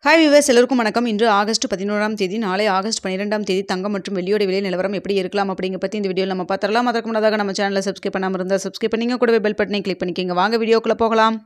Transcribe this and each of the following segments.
Hi viewers எல்லோருக்கும் வணக்கம். இன்று ஆகஸ்ட் 11ஆம் தேதி, நாளை ஆகஸ்ட் 12ஆம் தேதி தங்கம் மற்றும் வெள்ளியோட விலை நிலவரம் எப்படி இருக்கலாம் அப்படிங்க பற்றி இந்த வீடியோவில் நம்ம பார்த்துடலாம். அதற்கு முன்னதாக நம்ம சேனலை சப்ஸ்கிரைப் பண்ணாமல் இருந்தால் சப்ஸ்கிரைப் பண்ணிங்க, கூடவே பெல் பட்டனை கிளிக் பண்ணிக்கோங்க. வாங்க வீடியோக்குள்ளே போகலாம்.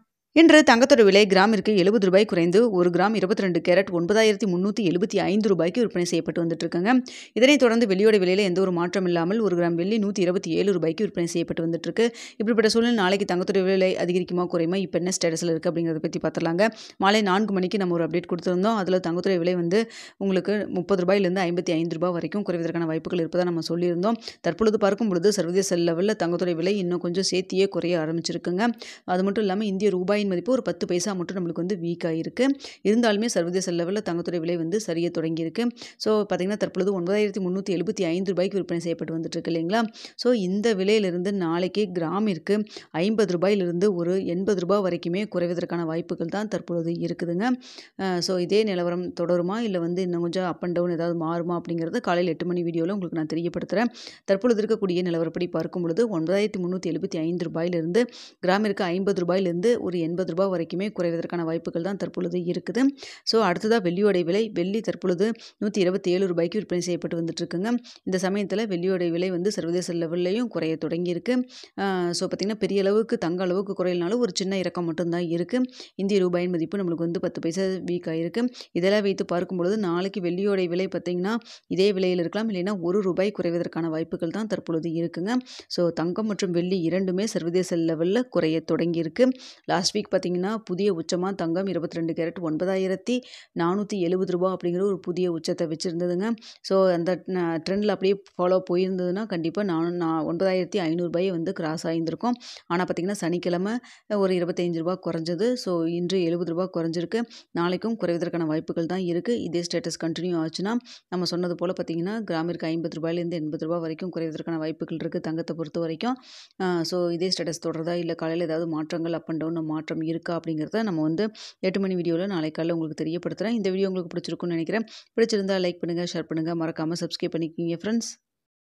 இன்று தங்கத்தோட விலை கிராமிற்கு 70 ரூபாய் குறைந்து ஒரு கிராம் 22 கேரட் 9375 ரூபாய்க்கு விற்பனை செய்யப்பட்டு வந்துட்டு இருக்குங்க. இதனைத் தொடர்ந்து வெள்ளியோட விலையில் எந்த ஒரு மாற்றம் இல்லாமல் ஒரு கிராம் வெள்ளி 127 ரூபாய்க்கு விற்பனை செய்யப்பட்டு வந்துட்டு இருக்கு. இப்படிப்பட்ட சூழ்நிலை நாளைக்கு தங்கத்தோட விலை அதிகரிக்குமா குறையுமா, இப்போ என்ன ஸ்டேட்டஸில் இருக்குது அப்படிங்கிறத பற்றி பார்த்துலாங்க. மாலை 4 மணிக்கு நம்ம ஒரு அப்டேட் கொடுத்துருந்தோம். அதில் தங்கத்தோட விலை வந்து உங்களுக்கு 30 ரூபாயிலிருந்து 55 ரூபாய் வரைக்கும் குறைவதற்கான வாய்ப்புகள் இருப்பதாக நம்ம சொல்லியிருந்தோம். தற்பொழுது பார்க்கும் பொழுது சர்வதேச லெவலில் தங்கத்தோட விலை இன்னும் கொஞ்சம் சேர்த்தியே குறைய ஆரம்பிச்சிருக்குங்க. அது மட்டும் இல்லாமல் இந்திய ரூபாய் மதிப்பு ஒரு 10 பைசா மட்டும் நம்மளுக்கு வந்து வீக்காக இருக்குது. இருந்தாலுமே சர்வதேச லெவலில் தங்கத்தோட விலை வந்து சரிய தொடங்கியிருக்கு. ஸோ பார்த்திங்கன்னா தற்பொழுது 9375 ரூபாய்க்கு விற்பனை செய்யப்பட்டு வந்துட்டு இருக்கு இல்லைங்களா. ஸோ இந்த விலையிலிருந்து நாளைக்கு கிராமிற்கு 50 ரூபாயிலிருந்து ஒரு 80 ரூபாய் வரைக்குமே குறைவதற்கான வாய்ப்புகள் தான் தற்பொழுது இருக்குதுங்க. ஸோ இதே நிலவரம் தொடருமா இல்லை வந்து இன்னும் கொஞ்சம் அப் அண்ட் டவுன் ஏதாவது மாறுமா அப்படிங்கிறத காலையில் 8 மணி வீடியோவில் உங்களுக்கு நான் தெரியப்படுத்துகிறேன். தற்பொழுது இருக்கக்கூடிய நிலவரப்படி பார்க்கும் பொழுது 9375 ரூபாயிலிருந்து கிராமிற்கு 50 ரூபாயிலிருந்து ஒரு 80 ரூபாய் வரைக்குமே குறைவதற்கான வாய்ப்புகள் தான் தற்பொழுது இருக்குது. ஸோ அடுத்ததாக வெள்ளியோடைய விலை, வெள்ளி தற்பொழுது 127 ரூபாய்க்கு விற்பனை செய்யப்பட்டு வந்துட்டு இருக்குங்க. இந்த சமயத்தில் வெள்ளியோடைய விலை வந்து சர்வதேச லெவல்லையும் குறைய தொடங்கியிருக்கு. ஸோ பார்த்திங்கன்னா பெரிய அளவுக்கு தங்க அளவுக்கு குறையினாலும் ஒரு சின்ன இறக்கம் மட்டும்தான் இருக்குது. இந்திய ரூபாயின் மதிப்பு நம்மளுக்கு வந்து 10 பைசா வீக் ஆகிருக்கு. இதெல்லாம் வைத்து பார்க்கும்பொழுது நாளைக்கு வெள்ளியோடைய விலை பார்த்திங்கன்னா இதே விலையில் இருக்கலாம், இல்லைன்னா ₹1 குறைவதற்கான வாய்ப்புகள் தான் தற்பொழுது இருக்குங்க. ஸோ தங்கம் மற்றும் வெள்ளி இரண்டுமே சர்வதேச லெவலில் குறைய தொடங்கியிருக்கு. லாஸ்ட் வீக் பார்த்திங்கன்னா புதிய உச்சமாக தங்கம் 22 கேரட் 9470 ரூபா அப்படிங்கிற ஒரு புதிய உச்சத்தை வச்சுருந்ததுங்க. ஸோ அந்த ட்ரெண்டில் அப்படியே ஃபாலோ போயிருந்ததுன்னா கண்டிப்பாக 9500 ரூபாயை வந்து கிராஸ் ஆகியிருந்திருக்கும். ஆனால் பார்த்திங்கன்னா சனிக்கிழமை ஒரு 25 ரூபா குறைஞ்சது. ஸோ இன்று 70 ரூபா குறைஞ்சிருக்கு. நாளைக்கும் குறைவதற்கான வாய்ப்புகள் தான் இருக்குது. இதே ஸ்டேட்டஸ் கண்டினியூ ஆச்சுன்னா நம்ம சொன்னது போல் பார்த்திங்கன்னா கிராமிற்கு 50 ரூபாயிலேருந்து 80 ரூபா வரைக்கும் குறைவதற்கான வாய்ப்புகள் இருக்குது தங்கத்தை பொறுத்த வரைக்கும். ஸோ இதே ஸ்டேட்டஸ் தொடருதா இல்லை காலையில் ஏதாவது மாற்றங்கள் அப் அண்ட் டவுன் மாற்றம் இருக்கா அப்படிங்கிறத நம்ம வந்து 8 மணி வீடியோவில் நாளை காலையில் உங்களுக்கு தெரியப்படுத்துகிறேன். இந்த வீடியோ உங்களுக்கு பிடிச்சிருக்குன்னு நினைக்கிறேன். பிடிச்சிருந்தா லைக் பண்ணுங்கள், ஷேர் பண்ணுங்கள், மறக்காமல் சப்ஸ்கிரைப் பண்ணிக்கிங்க ஃப்ரெண்ட்ஸ்.